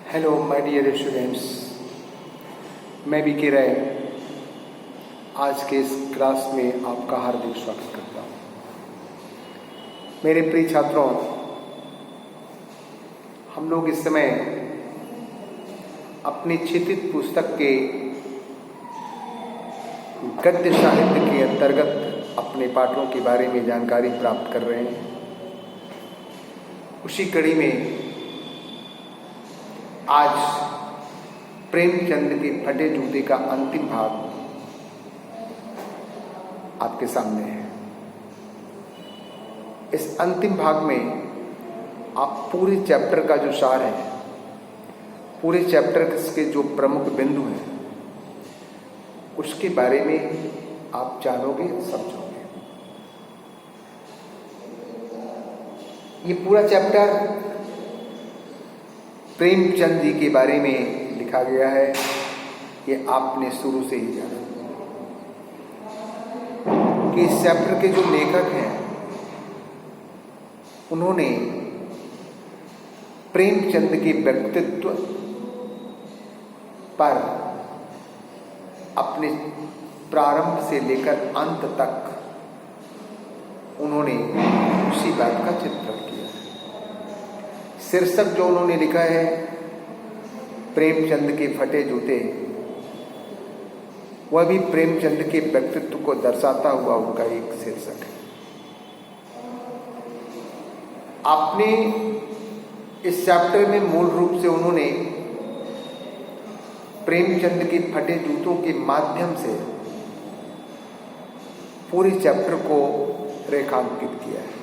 Hello my dear students, मैं BK राय आज के इस क्लास में आपका हार्दिक स्वागत करता हूँ। मेरे प्रिय छात्रों, हम लोग इस समय अपनी चिंतित पुस्तक के गद्य साहित्य के अंतर्गत अपने पाठों के बारे में जानकारी प्राप्त कर रहे हैं। उसी कड़ी में आज प्रेमचंद के फटे जूते का अंतिम भाग आपके सामने है। इस अंतिम भाग में आप पूरे चैप्टर का जो सार है, पूरे चैप्टर के जो प्रमुख बिंदु हैं, उसके बारे में आप जानोगे, समझोगे। ये पूरा चैप्टर प्रेमचंद जी के बारे में लिखा गया है। ये आपने शुरू से ही जाना कि इस चैप्टर के जो लेखक हैं, उन्होंने प्रेमचंद के व्यक्तित्व पर अपने प्रारंभ से लेकर अंत तक उन्होंने उसी बात का चित्रण किया। शीर्षक जो उन्होंने लिखा है, प्रेमचंद के फटे जूते, वह भी प्रेमचंद के व्यक्तित्व को दर्शाता हुआ उनका एक शीर्षक है। आपने इस चैप्टर में मूल रूप से उन्होंने प्रेमचंद के फटे जूतों के माध्यम से पूरे चैप्टर को रेखांकित किया है।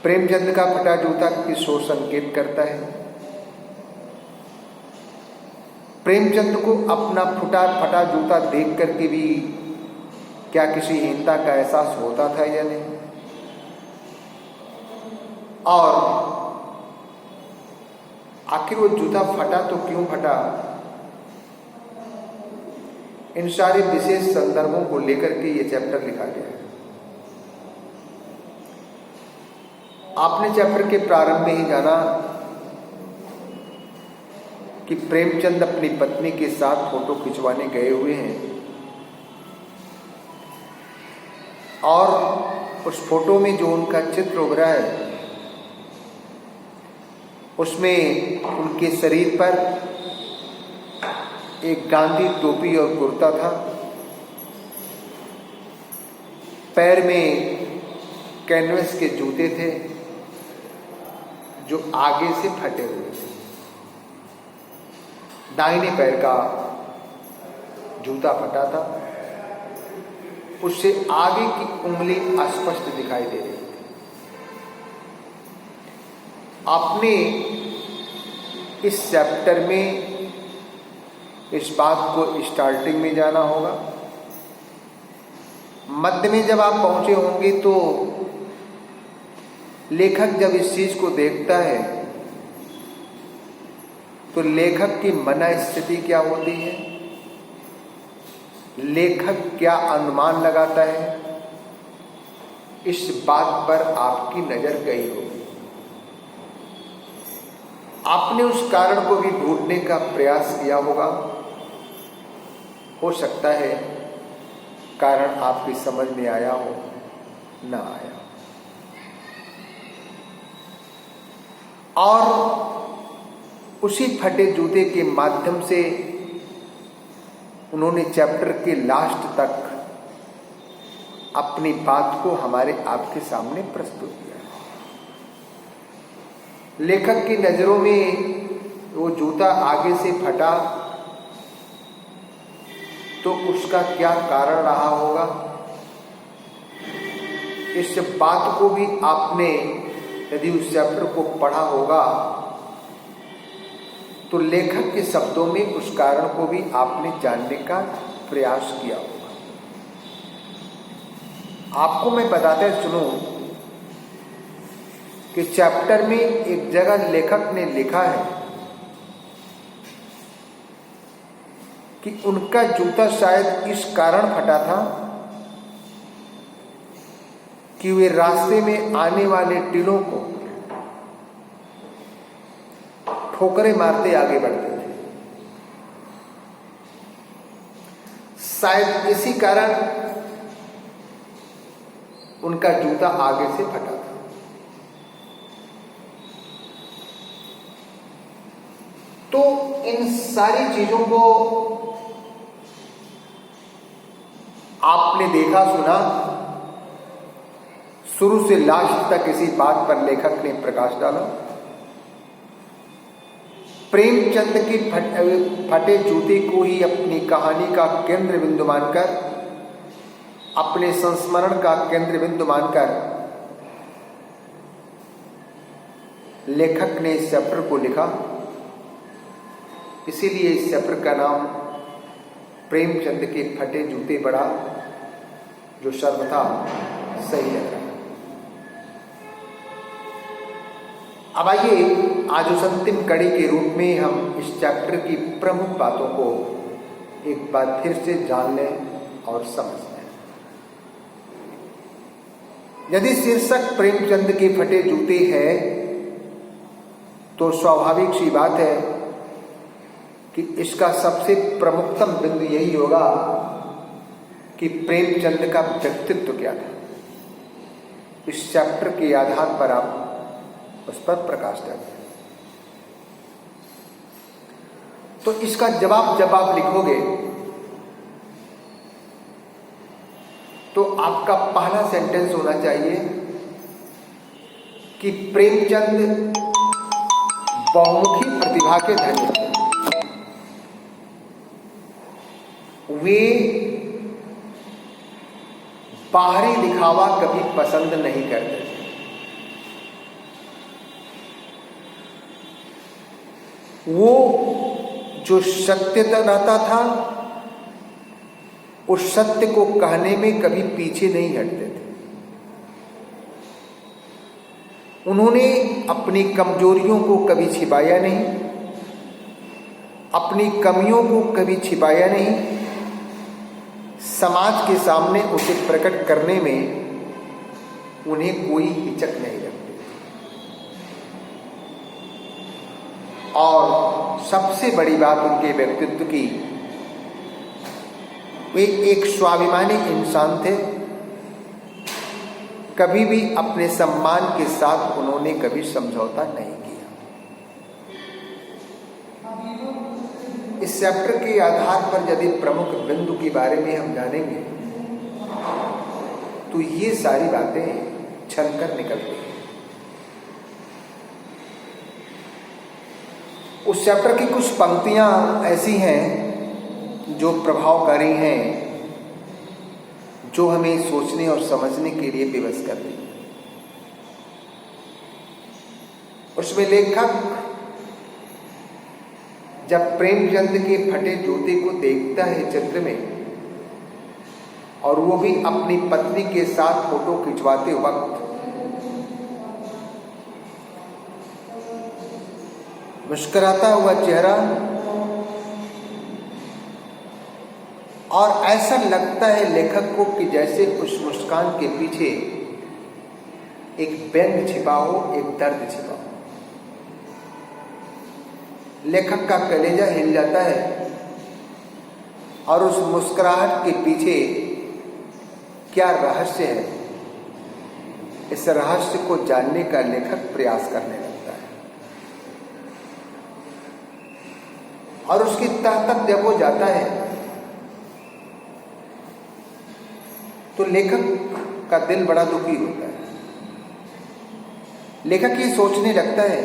प्रेमचंद का फटा जूता किस ओर संकेत करता है? प्रेमचंद को अपना फटा जूता देख करके भी क्या किसी हीनता का एहसास होता था या नहीं? और आखिर वो जूता फटा तो क्यों फटा? इन सारे विशेष संदर्भों को लेकर के ये चैप्टर लिखा गया है। आपने चैप्टर के प्रारंभ में ही जाना कि प्रेमचंद अपनी पत्नी के साथ फोटो खिंचवाने गए हुए हैं और उस फोटो में जो उनका चित्र उभरा है, उसमें उनके शरीर पर एक गांधी टोपी और कुर्ता था, पैर में कैनवस के जूते थे जो आगे से फटे हुए थे। दाहिने पैर का जूता फटा था, उससे आगे की उंगली अस्पष्ट दिखाई दे रही थी। आपने इस चैप्टर में इस बात को स्टार्टिंग में जाना होगा। मध्य में जब आप पहुंचे होंगे तो लेखक जब इस चीज को देखता है तो लेखक की मन स्थिति क्या होती है, लेखक क्या अनुमान लगाता है, इस बात पर आपकी नजर गई होगी। आपने उस कारण को भी ढूंढने का प्रयास किया होगा। हो सकता है कारण आपकी समझ में आया हो, ना आया। और उसी फटे जूते के माध्यम से उन्होंने चैप्टर के लास्ट तक अपनी बात को हमारे आपके सामने प्रस्तुत किया। लेखक की नजरों में वो जूता आगे से फटा तो उसका क्या कारण रहा होगा, इस बात को भी आपने यदि उस चैप्टर को पढ़ा होगा तो लेखक के शब्दों में उस कारण को भी आपने जानने का प्रयास किया होगा। आपको मैं बताते सुनो कि चैप्टर में एक जगह लेखक ने लिखा है कि उनका जूता शायद इस कारण फटा था कि वे रास्ते में आने वाले टीलों को ठोकरें मारते आगे बढ़ते थे। शायद इसी कारण उनका जूता आगे से फटा था। तो इन सारी चीजों को आपने देखा सुना, शुरू से लास्ट तक इसी बात पर लेखक ने प्रकाश डाला। प्रेमचंद की फटे जूते को ही अपनी कहानी का केंद्र बिंदु मानकर, अपने संस्मरण का केंद्र बिंदु मानकर लेखक ने इस चैप्टर को लिखा। इसीलिए इस चैप्टर का नाम प्रेमचंद के फटे जूते पड़ा, जो सर्वथा सही लग रहा है। अब आइए आज उस अंतिम कड़ी के रूप में हम इस चैप्टर की प्रमुख बातों को एक बार फिर से जान लें और समझ लें। यदि शीर्षक प्रेमचंद के फटे जूते है तो स्वाभाविक सी बात है कि इसका सबसे प्रमुखतम बिंदु यही होगा कि प्रेमचंद का व्यक्तित्व क्या था। इस चैप्टर के आधार पर आप उस पर प्रकाश डालें। तो इसका जवाब जब आप लिखोगे तो आपका पहला सेंटेंस होना चाहिए कि प्रेमचंद बहुमुखी प्रतिभा के धनी थे। वे बाहरी दिखावा कभी पसंद नहीं करते थे। वो जो सत्यता रहता था उस सत्य को कहने में कभी पीछे नहीं हटते थे। उन्होंने अपनी कमजोरियों को कभी छिपाया नहीं, अपनी कमियों को कभी छिपाया नहीं। समाज के सामने उसे प्रकट करने में उन्हें कोई हिचक नहीं लगती। और सबसे बड़ी बात उनके व्यक्तित्व की, वे एक स्वाभिमानी इंसान थे। कभी भी अपने सम्मान के साथ उन्होंने कभी समझौता नहीं किया। इस चैप्टर के आधार पर यदि प्रमुख बिंदु के बारे में हम जानेंगे तो ये सारी बातें छलकर निकलती हैं। उस चैप्टर की कुछ पंक्तियां ऐसी हैं जो प्रभावकारी हैं, जो हमें सोचने और समझने के लिए विवश कर रही है। उसमें लेखक जब प्रेमचंद के फटे जूते को देखता है चित्र में, और वो भी अपनी पत्नी के साथ फोटो खिंचवाते वक्त, मुस्कुराता हुआ चेहरा, और ऐसा लगता है लेखक को कि जैसे उस मुस्कान के पीछे एक व्यंग छिपा हो, एक दर्द छिपा हो। लेखक का कलेजा हिल जाता है और उस मुस्कुराहट के पीछे क्या रहस्य है, इस रहस्य को जानने का लेखक प्रयास करने लगता है। और उसकी तह तक जब वो जाता है तो लेखक का दिल बड़ा दुखी होता है। लेखक ये सोचने लगता है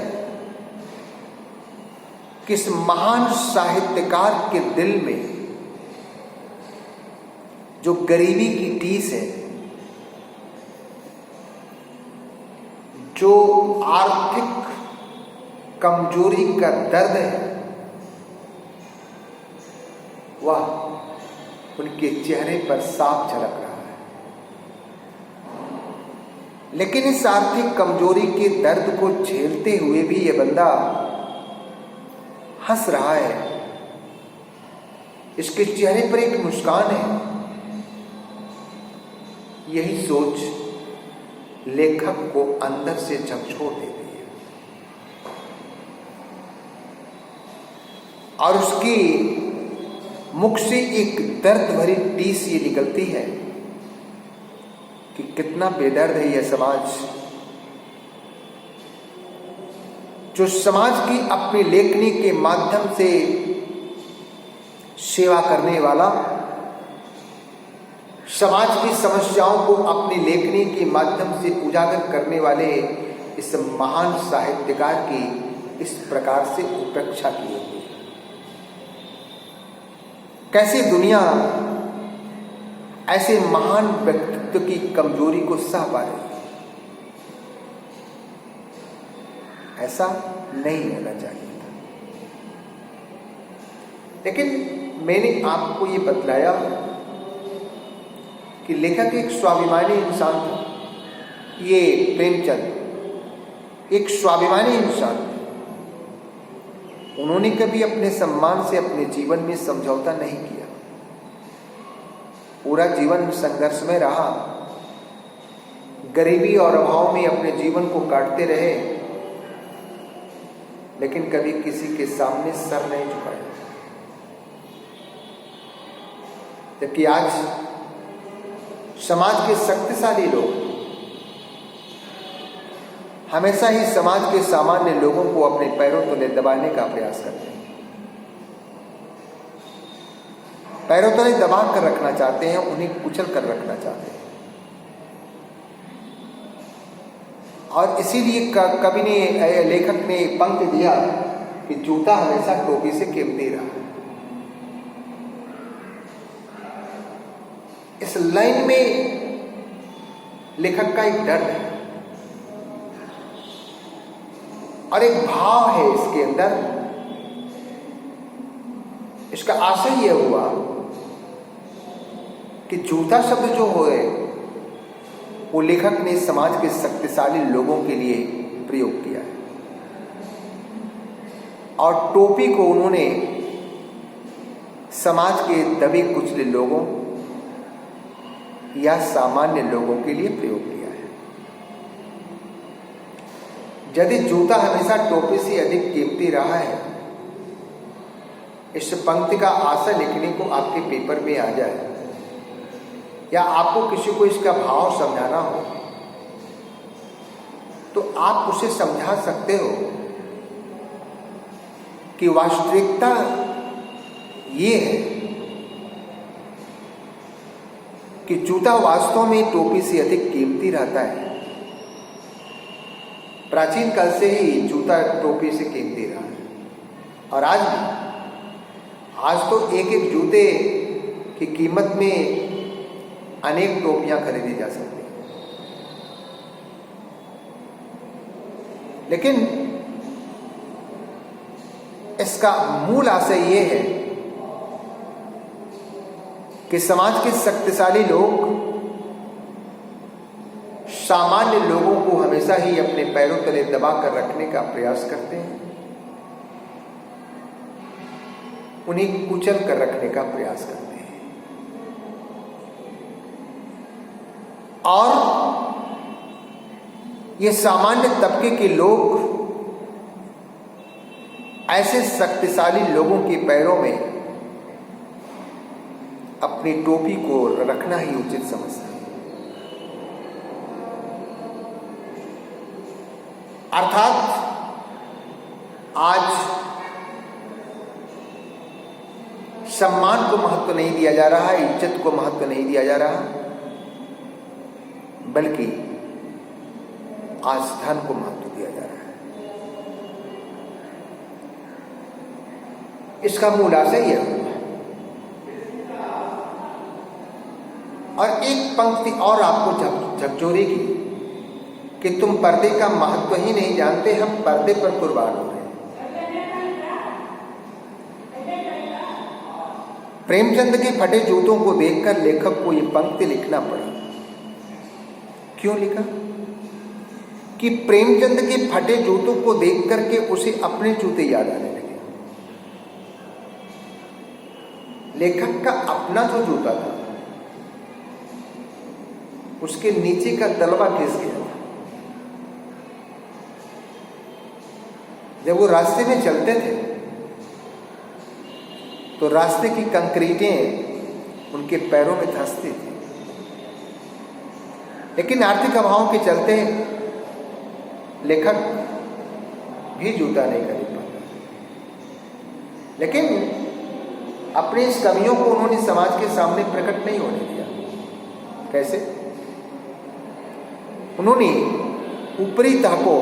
कि इस महान साहित्यकार के दिल में जो गरीबी की टीस है, जो आर्थिक कमजोरी का दर्द है, वह उनके चेहरे पर साफ झलक रहा है। लेकिन इस आर्थिक कमजोरी के दर्द को झेलते हुए भी ये बंदा हंस रहा है। इसके चेहरे पर एक मुस्कान है। यही सोच लेखक को अंदर से झकझोर देती है। और उसकी मुख से एक दर्द भरी टीस ये निकलती है कि कितना बेदर्द है यह समाज, जो समाज की अपनी लेखनी के माध्यम से सेवा करने वाला, समाज की समस्याओं को अपनी लेखनी के माध्यम से उजागर करने वाले इस महान साहित्यकार की इस प्रकार से उपेक्षा की हुई है। कैसे दुनिया ऐसे महान व्यक्तित्व की कमजोरी को सह पा रही है? ऐसा नहीं होना चाहिए था। लेकिन मैंने आपको ये बतलाया कि लेखक एक स्वाभिमानी इंसान था। ये प्रेमचंद एक स्वाभिमानी इंसान थे। उन्होंने कभी अपने सम्मान से अपने जीवन में समझौता नहीं किया। पूरा जीवन संघर्ष में रहा, गरीबी और अभाव में अपने जीवन को काटते रहे, लेकिन कभी किसी के सामने सर नहीं झुकाया। जबकि आज समाज के शक्तिशाली लोग हमेशा ही समाज के सामान्य लोगों को अपने पैरों तले दबाने का प्रयास करते हैं, पैरों तले दबा कर रखना चाहते हैं, उन्हें कुचल कर रखना चाहते हैं। और इसीलिए कवि ने, लेखक ने पंक्ति दिया कि जूता हमेशा टोपी से कीमती रहा। इस लाइन में लेखक का एक डर है और एक भाव है इसके अंदर। इसका आशय यह हुआ कि जूता शब्द जो होए वो लेखक ने समाज के शक्तिशाली लोगों के लिए प्रयोग किया है, और टोपी को उन्होंने समाज के दबे कुचले लोगों या सामान्य लोगों के लिए प्रयोग किया है। यदि जूता हमेशा टोपी से अधिक कीमती रहा है, इस पंक्ति का आशय लिखने को आपके पेपर में आ जाए या आपको किसी को इसका भाव समझाना हो तो आप उसे समझा सकते हो कि वास्तविकता ये है कि जूता वास्तव में टोपी से अधिक कीमती रहता है। प्राचीन काल से ही जूता टोपी से कीमती रहा है, और आज तो एक एक जूते की कीमत में अनेक टोपियां खरीदी जा सकती हैं। लेकिन इसका मूल आशय यह है कि समाज के शक्तिशाली लोग सामान्य लोगों को हमेशा ही अपने पैरों तले दबा कर रखने का प्रयास करते हैं, उन्हें कुचल कर रखने का प्रयास करते हैं। और ये सामान्य तबके के लोग ऐसे शक्तिशाली लोगों के पैरों में अपनी टोपी को रखना ही उचित समझते हैं। अर्थात आज सम्मान को महत्व नहीं दिया जा रहा है, इज्जत को महत्व नहीं दिया जा रहा, बल्कि आज धन को महत्व दिया जा रहा है। इसका मूल आशय यह है। और एक पंक्ति और आपको झकझोरेगी कि तुम पर्दे का महत्व ही नहीं जानते, हम पर्दे पर कुर्बान हो रहे हैं। प्रेमचंद के फटे जूतों को देखकर लेखक को यह पंक्ति लिखना पड़ा। क्यों लिखा? कि प्रेमचंद के फटे जूतों को देख करके उसे अपने जूते याद आने लगे। लेखक का अपना जो जूता था उसके नीचे का तलवा घिस गया था। जब वो रास्ते में चलते थे तो रास्ते की कंक्रीटें उनके पैरों में धंसती थी। लेकिन आर्थिक अभाव के चलते लेखक भी जूता नहीं खरीद पाता। लेकिन अपनी इस कमियों को उन्होंने समाज के सामने प्रकट नहीं होने दिया। कैसे? उन्होंने ऊपरी तह को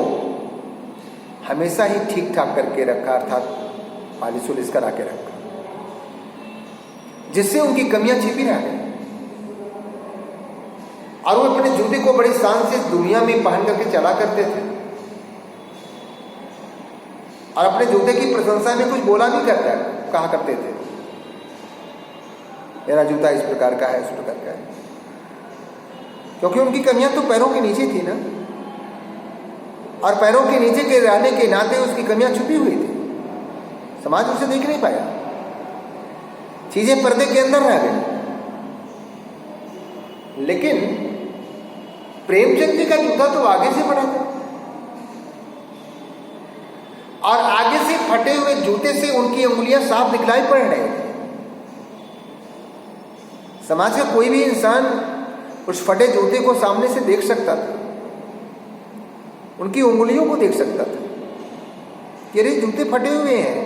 हमेशा ही ठीक ठाक करके रखा, अर्थात मालिश उलिश करा के रखा, जिससे उनकी कमियां छिपी रह गई। और वो अपने जूते को बड़ी शान से दुनिया में पहन करके चला करते थे और अपने जूते की प्रशंसा में कुछ बोला भी कहा करते थे, मेरा जूता इस प्रकार का है, इस प्रकार का है, क्योंकि उनकी कमियां तो पैरों के नीचे थी ना, और पैरों के नीचे के रहने के नाते उसकी कमियां छुपी हुई थी। समाज उसे देख नहीं पाया, चीजें पर्दे के अंदर रह गई। लेकिन प्रेमचंद जी का जूता तो आगे से बड़ा था, और आगे से फटे हुए जूते से उनकी उंगलियां साफ दिखलाई पड़ रही थी। समाज का कोई भी इंसान उस फटे जूते को सामने से देख सकता था, उनकी उंगलियों को देख सकता था कि अरे जूते फटे हुए हैं,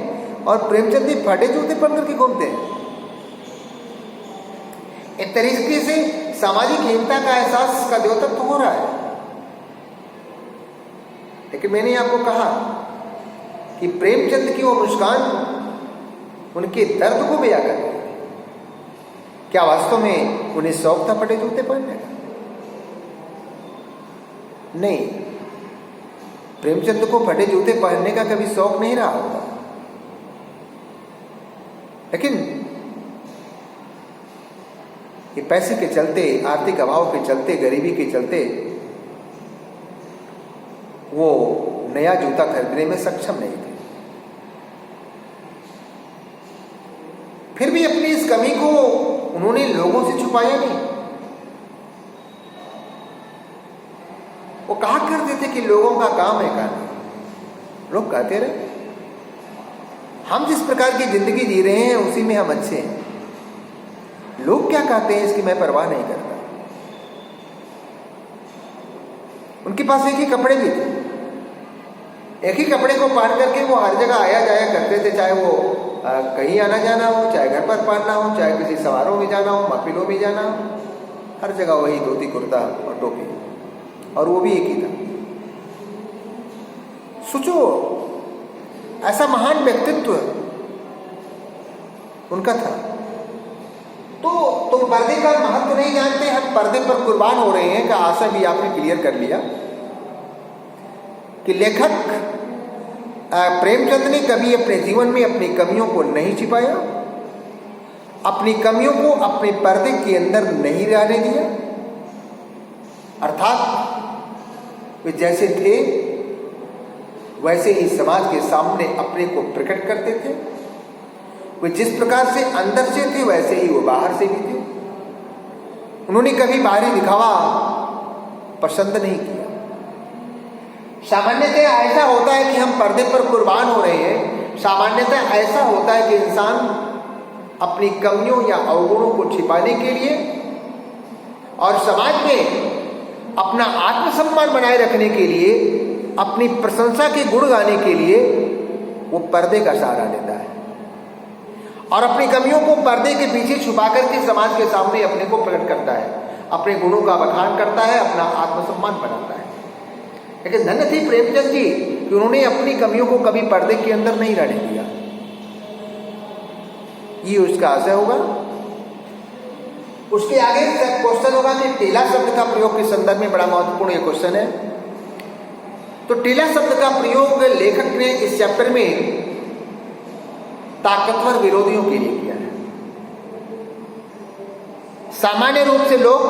और प्रेमचंद जी फटे जूते पहन करके घूमते हैं। एक तरीके से सामाजिक हीनता का एहसास का द्योतक तो हो रहा है। लेकिन मैंने आपको कहा कि प्रेमचंद की वो मुस्कान उनके दर्द को बयां करती है। क्या वास्तव में उन्हें शौक था फटे जूते पहनने का? नहीं, प्रेमचंद को फटे जूते पहनने का कभी शौक नहीं रहा होगा। लेकिन ये पैसे के चलते, आर्थिक अभाव के चलते, गरीबी के चलते वो नया जूता खरीदने में सक्षम नहीं थे। फिर भी अपनी इस कमी को उन्होंने लोगों से छुपाया नहीं। वो कहा करते थे कि लोगों का काम है कहना। लोग कहते रहे, हम जिस प्रकार की जिंदगी जी रहे हैं उसी में हम अच्छे हैं, लोग क्या कहते हैं इसकी मैं परवाह नहीं करता। उनके पास एक ही कपड़े भी थे, एक ही कपड़े को पहन करके वो हर जगह आया जाया करते थे, चाहे वो कहीं आना जाना हो, चाहे घर पर पहनना हो, चाहे किसी समारोह में जाना हो, महफिलों में जाना हो, हर जगह वही धोती कुर्ता और टोपी, और वो भी एक ही था। सोचो, ऐसा महान व्यक्तित्व उनका था। तो तुम पर्दे का महत्व नहीं जानते, हम पर्दे पर कुर्बान हो रहे हैं का आशा भी आपने क्लियर कर लिया कि लेखक प्रेमचंद ने कभी अपने जीवन में अपनी कमियों को नहीं छिपाया, अपनी कमियों को अपने पर्दे के अंदर नहीं रहने दिया। अर्थात वे जैसे थे वैसे ही समाज के सामने अपने को प्रकट करते थे। वे जिस प्रकार से अंदर से थे वैसे ही वो बाहर से भी थे। उन्होंने कभी बाहरी दिखावा पसंद नहीं किया। सामान्यतः ऐसा होता है कि हम पर्दे पर कुर्बान हो रहे हैं। सामान्यतः ऐसा होता है कि इंसान अपनी कमियों या अवगुणों को छिपाने के लिए और समाज में अपना आत्मसम्मान बनाए रखने के लिए, अपनी प्रशंसा के गुण गाने के लिए वो पर्दे का सहारा लेता है और अपनी कमियों को पर्दे के पीछे छुपा करके समाज के सामने अपने को प्रकट करता है, अपने गुणों का बखान करता है, अपना आत्मसम्मान बनाता है। लेकिन धन्य थी प्रेमचंद जी कि उन्होंने अपनी कमियों को कभी पर्दे के अंदर नहीं रहने दिया। ये उसका आशय होगा। उसके आगे क्वेश्चन होगा कि टेला शब्द का प्रयोग के संदर्भ में बड़ा महत्वपूर्ण ये क्वेश्चन है। तो टेला शब्द का प्रयोग लेखक ने इस चैप्टर में ताकतवर विरोधियों के लिए किया है। सामान्य रूप से लोग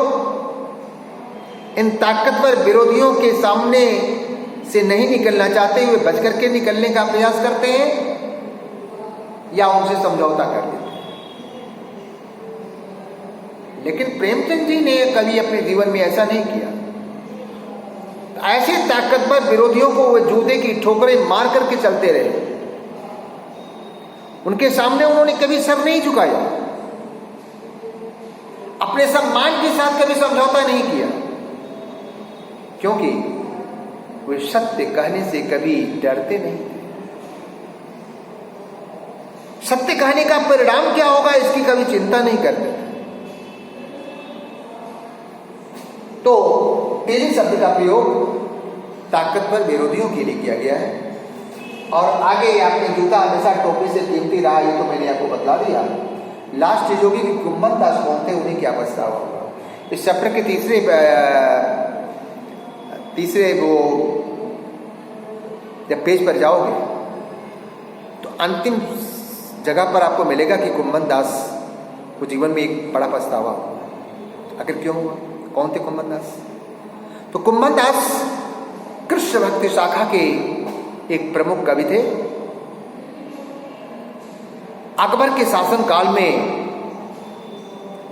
इन ताकतवर विरोधियों के सामने से नहीं निकलना चाहते हुए बच करके निकलने का प्रयास करते हैं या उनसे समझौता कर लेते हैं। लेकिन प्रेमचंद जी ने कभी अपने जीवन में ऐसा नहीं किया। ऐसे ताकतवर विरोधियों को वे जूते की ठोकरें मार करके चलते रहे उनके सामने उन्होंने कभी सर नहीं झुकाया, अपने सम्मान के साथ कभी समझौता नहीं किया, क्योंकि वे सत्य कहने से कभी डरते नहीं थे। सत्य कहने का परिणाम क्या होगा इसकी कभी चिंता नहीं करते थे। तो तेजी शब्द का प्रयोग ताकतवर विरोधियों के लिए किया गया है। और आगे आपने जूता हमेशा टोपी से कीमती रहा, ये तो मैंने आपको बतला दिया। लास्ट जोगी गुम्मन दास कौन थे, उन्हें क्या पछतावा होगा। इस चैप्टर के तीसरे वो जब पेज पर जाओगे तो अंतिम जगह पर आपको मिलेगा कि कुम्मन दास को जीवन में एक बड़ा पछतावा हुआ। आखिर क्यों हुआ, कौन थे कुम्मन दास? तो कुम्मन दास कृष्ण भक्ति शाखा के एक प्रमुख कवि थे। अकबर के शासन काल में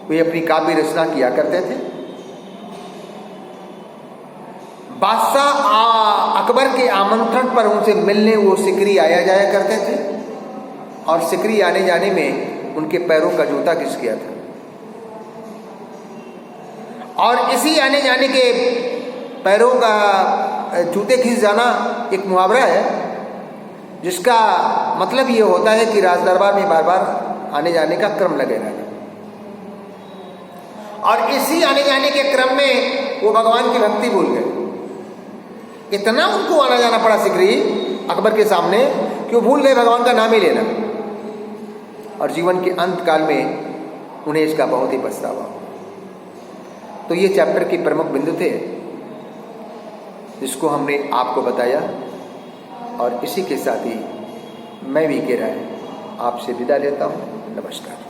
वे अपनी काव्य रचना किया करते थे। बादशाह अकबर के आमंत्रण पर उनसे मिलने वो सिकरी आया जाया करते थे, और सिकरी आने जाने में उनके पैरों का जूता घिस गया था। और इसी आने जाने के पैरों का जूते घिस जाना एक मुहावरा है, जिसका मतलब ये होता है कि राजदरबार में बार बार आने जाने का क्रम लगे रहना। और इसी आने जाने के क्रम में वो भगवान की भक्ति भूल गए। इतना उनको आना जाना पड़ा सिकरी अकबर के सामने कि वो भूल गए भगवान का नाम ही लेना। और जीवन के अंत काल में उन्हें इसका बहुत ही पछतावा। तो ये चैप्टर के प्रमुख बिंदु थे जिसको हमने आपको बताया। और इसी के साथ ही मैं वी के राय आपसे विदा लेता हूँ। नमस्कार।